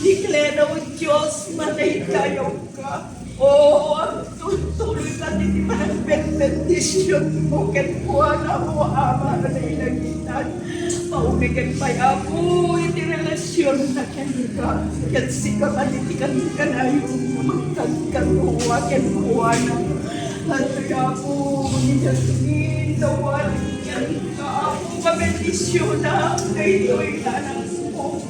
Declare o Diyos, manay tayo ka. Oo, ang tuloy natin di pa ng bendisyon mo, kenkuha na mo, ama na ilagitan. Paumigan pa ako, hindi relasyon na kenka. Kansika ka, hindi ka na yung magkagkanuha, kenkuha na. At kaya ako, Jasmine, nawan, kenka ako, mabendisyon na, ngayon na ng mo.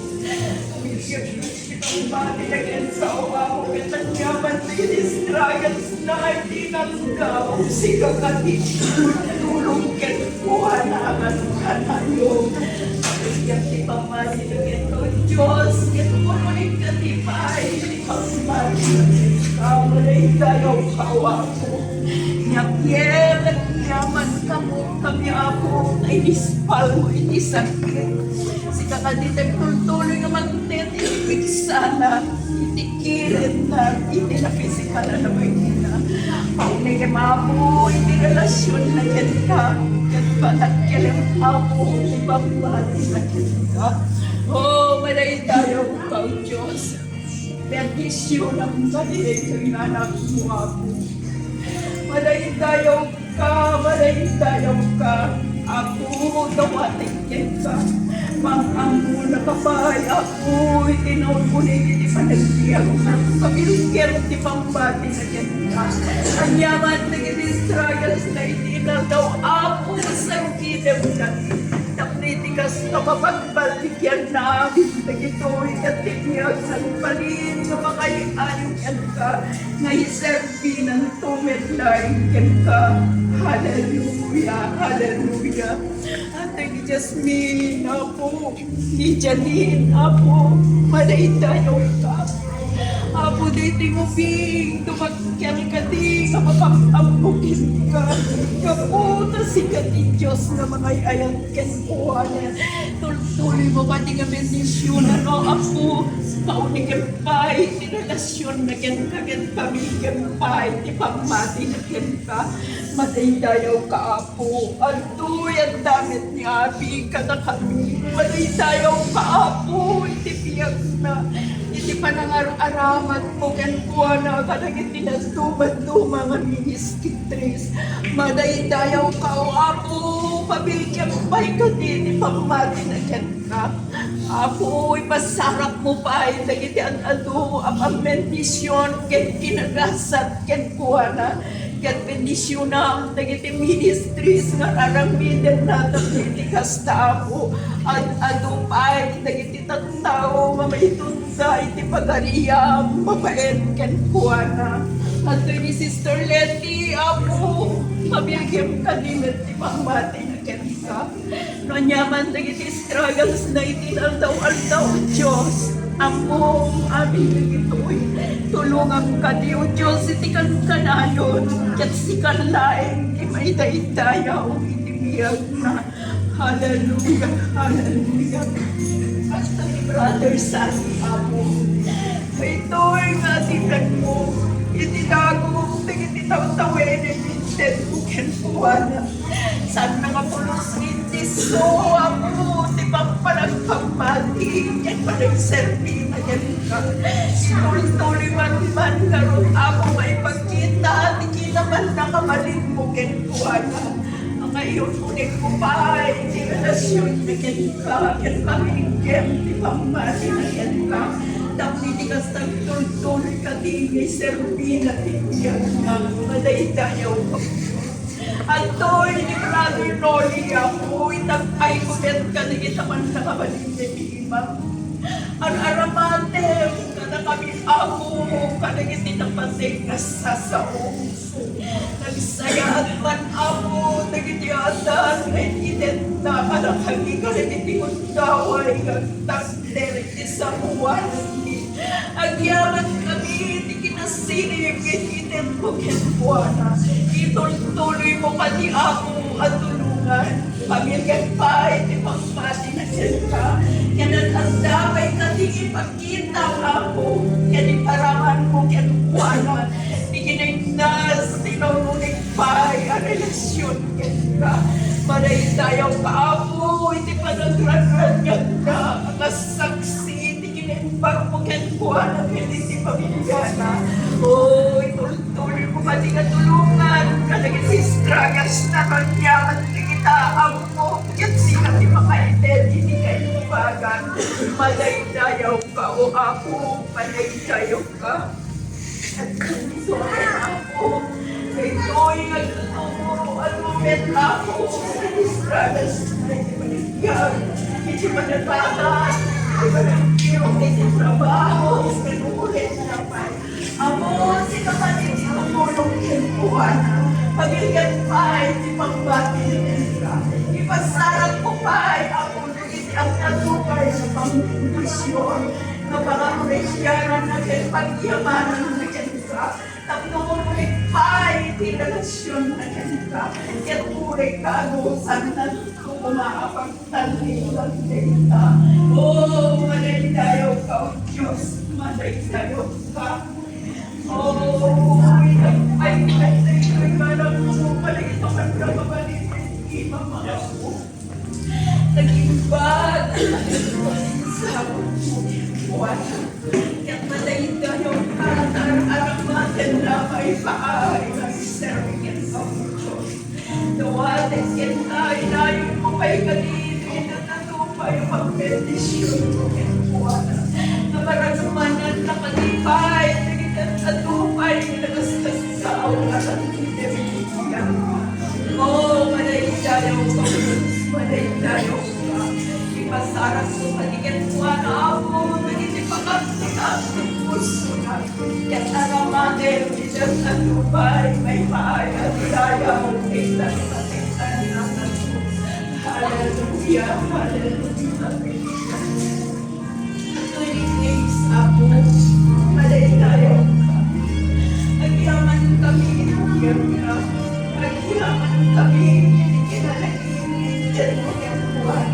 Ang bati na kensa o ako, katanyaman na struggles na hindi nanggaw. Siga ka dito, tulong kenkuha na ang tayo. Pagkakit di pa masinagin ko, Diyos, kenkuha ka di pa ay ang bati na kensa. Walay tayo kawa ko. Nyapyer, nagyaman ka mo, kami ako, ay ispal mo, inisakit. Sika ka dito, tuloy naman ibig sana, itikirin na, hindi na physical na naman na. Paunay ka mapo, hindi relasyon na yan ka. Yan ba, nagkilim ako, ibang bati na yan ka. Oh, malay tayo ka, Diyos. Bendisyon ang balihin ng anak mo ako. Malay tayo ka, malay tayo ka. Ako, dawating yan ka. Ang nakapay ako, itinaon ko na hindi pa nagdiyan. Pamilingkir, di pang bati na yan ka. Ang yaman na struggles na hindi na daw ako sa kinam na. Nagnitikas kapapagbaligyan namin na gito'y katiniyag sa palin nga makayaan yan ka nga iserbi ng tumitlain yan ka. Hallelujah, hallelujah. Ate ni Jasmine, Apo, ni Janine, Apo, madaydayaw ka. Apo, dating ubing, tumakyang ka di, kapapambukin ka. Kaputa si kati Diyos na mga ayang kenpuanan. Tuloy mo ba di nga bendisyon, ano, Apo? Paunig ang pay, tinalasyon na ken ka, ken pamilyan pay, di pamati na ken ka. Madaydayaw ka, Apo. Adoy, ang damit ni Abi ka na kami. Madaydayaw ka, Apo. Itipiyag na. Iti pa nangar-aramat mo ken kuha na kadagit tinastumad-luma nga ministitris. Madaydayaw ka, o Apo. Pabiligyang pay ka din, ipamati na ken ka. Apo, ipasarap mo pa ay dagiti ang ado, ang bendisyon ken kinagasat ken kuha na. Ket bendisyon na dagiti ministries nga aramiden natin iti kasta Apo. Ado pa ay dagiti tattao nga maitunda iti pagariyam mabait ken kuha na. At ni Sister Letty, Apo, mabiyagim ka din at ipamati na ken ka. No nyaman dagiti struggles na itinaldaw-aldaw Diyos. Among aming nagito'y tulungan ka di o Diyos iti kan kanayon ket si kanlaeng di may daydayaw itibiyag na. Hallelujah, hallelujah. Basta ni Brother Sandy, Apo, ito'y nasigan mo itinago mo iti taw-tawin itinted mo kenpuana. Saan na nga pulos nintis mo, Apo, di ba panagpamati, yan panagserbi na yan ka. Tuloy-tuloy man karon Apo maipagkita, di kita man nakamalin mo kenpuana. Ang ngayon ulit ko pa, iti relasyon na yan ka, yan pamigyan, di ba mati na yan ka. Tapos hindi ka tuloy ka di may serbi na yan ka, madaydayaw ka. Antoy, ni Brother Noli ako, itagpay ko bet ka na kita man nakabalin ni Ima. Ang aramate, kada kami ako, kada kita napasig na sasaong. Nagsaya at man ako, nagitiyasan, naitidet na anak kami, kada kitikot daway, nagtakder, isang buwan. Agyaman kami, di kinasinip, itinit mo kenpuana. Ituloy mo pa di ako at tulungan. Pamilyan pa, iti pagpati na siya ka. Kaya ang damay ka di ipagkita ako. Kaya iparaman mo kenpuana. Di kinignas, tinununig pa, ang relasyon ka. Maraydayaw ka ako, iti panagranranyan ka. Ang saksi, pag magkatbuhan ang hindi pamilyana. Oh, ituloy mo pati na tulungan. Kalagin si struggles na kanyaman kita ang mo. Yan sila di makainted, hindi kayo ibagan. Malaydayaw ka o ako, malaydayaw ka. At ganito ay ako. Ito'y nagtuturo at moment ako. Sa struggles na hindi maligyan. Hindi manatakan. Hindi trabaho, pinulit na pa. Amo, si kapatid tumulong kenpuan. Pagilgan pa, hindi pagbati ka. Ipasarap ko pa, ako naging ang natupay sa pangkondisyon. Kapag-apresyanan natin, pagyamanan natin ka. Tapos pa, hindi relasyon natin ka. Kaya tuloy ka, dosan na kumapagtaliwan din ka. Oh, malaydayaw ka, O Diyos, malaydayaw ka. Oh, ay, manang mo, palito ka na mabalitin, iba mga po. Nag-ibad, sa buwan. Kaya malaydayaw ka, tararamatin na may paay, nag-serving of Diyos. Duwates yan tayo, layo mo kay kanini, natatupay ang bendisyon mo kaya buwana. Namaranaman na nakatipay, nagtatupay, nagastas sa awalan ng pinibigyan. Oh, malaydayaw ka, malaydayaw ka. dagiti pasaran ko kanigan ko ako, dagiti pagkaktikas ng puso na. Yan aramanin, isang kalubay, may maayat, sayaw, ilang patitan naman ko. Hallelujah, hallelujah. Tuwing ako, malay tayo ka. Agyaman kami, agyaman ka. Agyaman kami, kinalain mo yan buwan.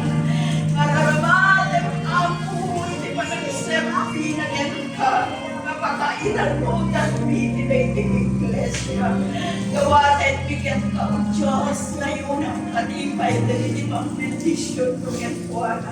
Nararamatan ako, hindi pa nag-serve na yan ka. Napakailan mo, dami, tinaiting iglesia. Gawatin, bigyan ka ang Diyos, ngayon ang kanipay, dahil di pang bendisyon mo yan buwan.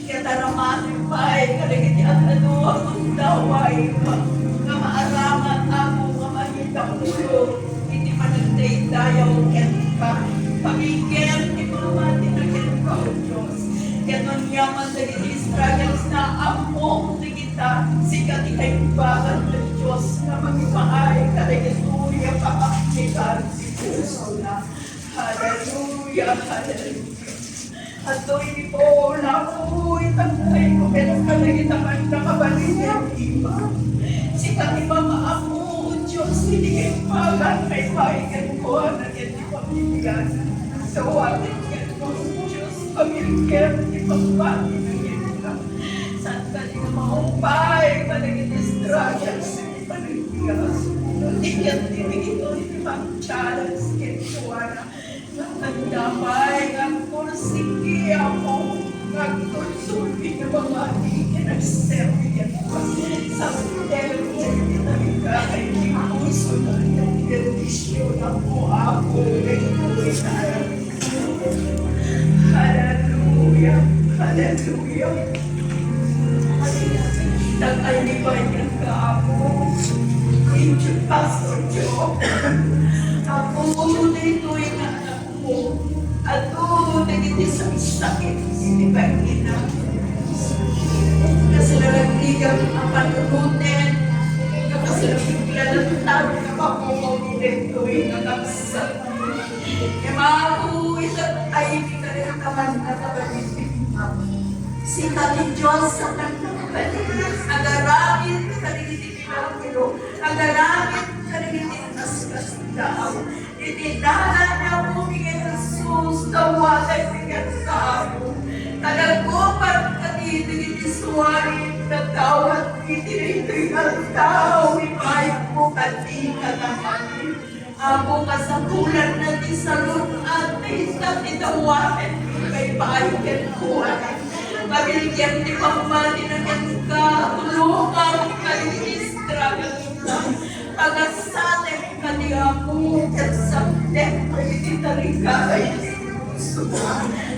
Kataramatin pa'y kaligiti at ano ang daway pa. Na maaraman ako, mamahitang ulo. Hindi man nagdaydayaw yan ka. Pamigyan, di mo naman tinagyan ka o Diyos. Ganon yaman naging struggles na among kita. Sikat ikay bagan ng Diyos na mag-ipaay kaligituya pakaknigan si puso na. Hallelujah, hallelujah. At doon po, nakuhuwi tangkay ko, pero kalagitaman na kabalik ng iba. Si kami mga ako, Diyos, hindi kayo magang kay paigan ko, na yan di pamilyan. So, atin yan po, Diyos, pamilyan, di pagpati na yan ka. Saan ka di na maupay, panagin-struggles, hindi panagbigas. Hindi yan, hindi ito, hindi pang-challenge, kintuwa na. Nagdamay, nagpursigi ako, nagtursulpi na mga ikinagserviyan ko. Sa hotel, nagkita ay puso na yung bendisyon ako, nagpuwi na. Hallelujah, hallelujah. Nag-alibay niya ka ako, yung Pastor Joe. Ako, dito'y na at nagiti sa sakit, hindi ba ina? Kasi nalagdigan ang panubutin, kasi nabigla ng tao na pakumulin tuwing nakakasal. Kaya mga isa't ay hindi ka rin naman natabalit. Si Kati Diyos sa nagkabalit, agaramit ka rin itinapilo, agaramit ka rin itinaskas-daw. Itindahan niya po bigay Jesus, tawagan bigyan sa ako. Nalagkupan ka dito, itiswarin, natawad, itinito'y ang tao, ipayag mo ka di ka naman. Ako kasakulan na di salon at itatawagan, may paayag ko anak. Pabiligyan di pamali na yan ka, tulungan ka inistragan ka. Pagasatin ka di ako, at sa tempo, ititarin ka ay puso.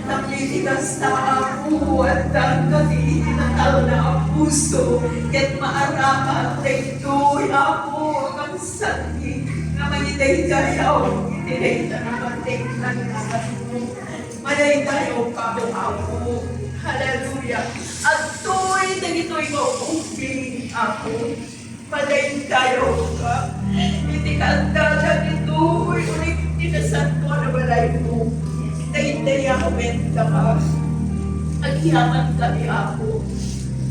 Nagliligas na ako, at ang itinatal na ang puso. Kaya't maaraman na ito'y ako, ang sandi, na manitay-dayaw, itinita na matingnan naman mo. Manay-dayaw ka ako, hallelujah. At ito'y, ito'y mauping ako. Malayin tayo ka. Hindi ka ang dalag ito. Ulit tinasan ko na balay mo. Hindi ako benta ka. Agyaman kami ako.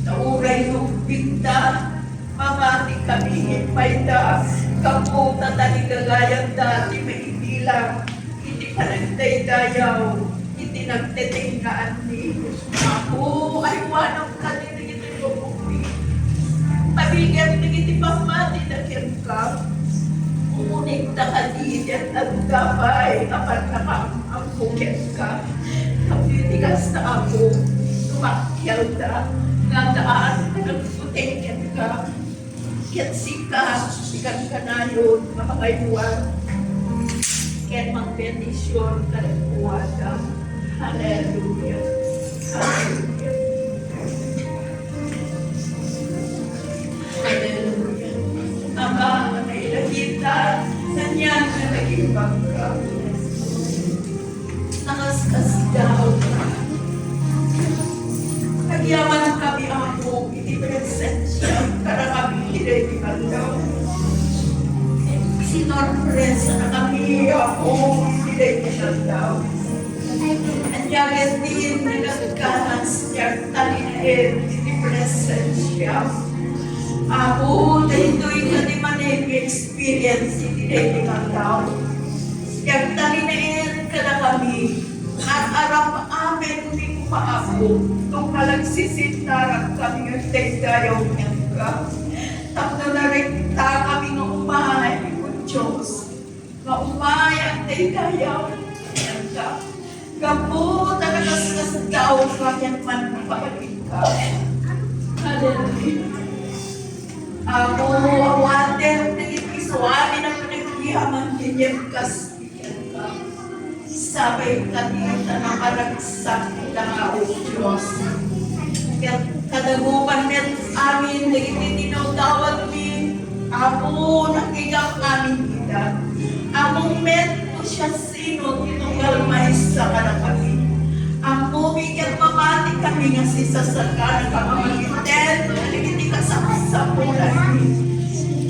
Nauray yung bigta. Mamati kami hipay da. Kaputa tali gagayang dati may hindi lang. Hindi ka nagdaydayaw. Hindi nagtetinggaan ni. Ako ay wanang kanina ito yung pabigyan nagiti pamati na ka. Umunig na kaniyan at gabay kapag ang bukit ka. Kapitigas na ako, tumakyal na, nadaan na nagputingin ka. Kaya sikan ka na yun, mapakayuan. Kaya mag-bendisyon ka rin puwada. Hallelujah. Hallelujah. Hallelujah. Ama, nailagita, nanyan na naging bangka. Nakaskas daw ka. Nagyaman kami ako, hindi presensya, para kami hinay daw. Sinorpresa na kami ako, hinay daw. Anyagan din nagkakas yang talin di presensya. Ako, dahil ka di man experience hindi dahil ka tao. Yang talin ka na kami, at arap amin hindi ko maabo. Nung nalagsisitarak kami ng tayo niyang ka. Tapos na rin kami ng umahay ko Diyos. Nga umahay ang tayo niyang ka. Kapo talaga sa tao kanyang manpapagin ka. Hallelujah. Ako, awater, nagipisuamin ang pinagkihaman kinyang kasbigan ka. Sabay kanita na karagsak ng ako, Diyos. Kadagupan net amin, nagititinaw-tawad mi. Ako, nakigap amin kita. Among met ko siya sino, tinunggal maisa ka na kami. Ang bumigyan mamati kami nga si sasaka na kamamagitan, naligiti ka sa pulan mi.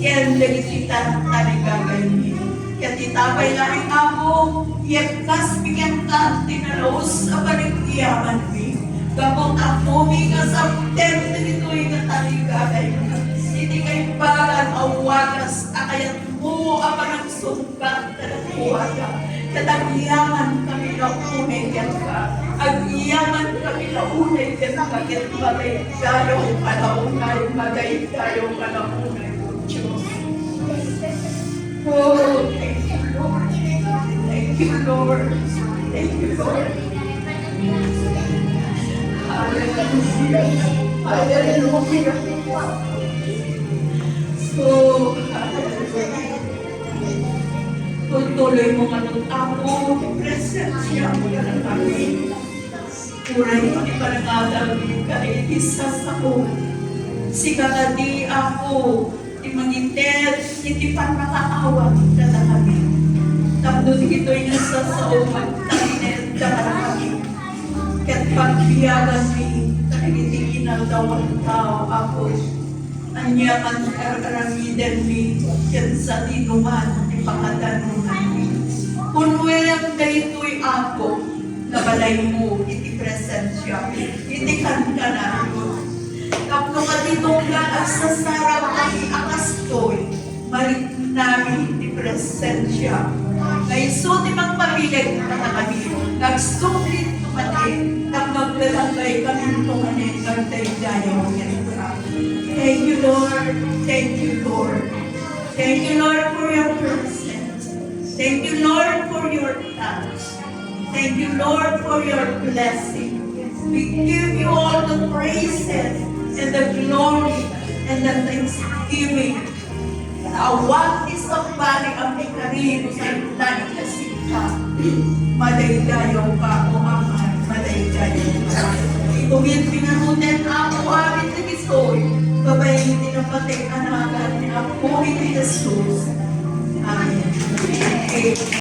Kaya naligiti ka taligagay mi. Kaya titapay lang ako, yekas bigyan ka, tinalaos sa panagkiyaman mi. Kapag ang bumigyan sa pulan, nagito'y ka taligagay mi. Hindi kayo bagan awagas, akayat mo ang panagsungkat na nakuwaga. Katagiyaman kami na unay yan ka. Agiyaman kami na unay yan ka. Kaya magay tayo kalaunay, magay tayo kalaunay po Diyos. Oh, thank you Lord. Thank you Lord. Thank you Lord. Hallelujah. Hallelujah. So, tuloy mo manong ako, presensya mo na lang kami. Puray, hindi pa nangadalawin ka, isa sa ko. Sikakadi ako, imangitet, hindi pa nakakawag ka na kami. Tapos ito'y nasa sa umat, takinet ka na kami. Kaya't pagbiyagan mi, takinig inaldawan tao ako. Anyaman karamidan mi, yan sa tinuman, ipakadan mo namin. Kunwayang dahito'y ako, nabalay mo, iti presensya, iti kanta na. Kapno ka ditong lakas sa sarap ay akastoy, malit namin iti presensya. Ngayso di magpabilag na kami, nagsuklit tumatin, nagmaglalagay kami tumanin, nagdaydayaw niya. Thank you, Lord. Thank you, Lord. Thank you, Lord, for your presence. Thank you, Lord, for your touch. Thank you, Lord, for your blessing. We give you all the praises and the glory and the thanksgiving. Awag is ang bali ang ikarino sa ilan kasika. Madaydayaw ka o aman, madaydayaw ka. Ibugin pinanutin ako amin na gisoy. Babayin din ang patay anagan ni Apo ni Jesus. Amen.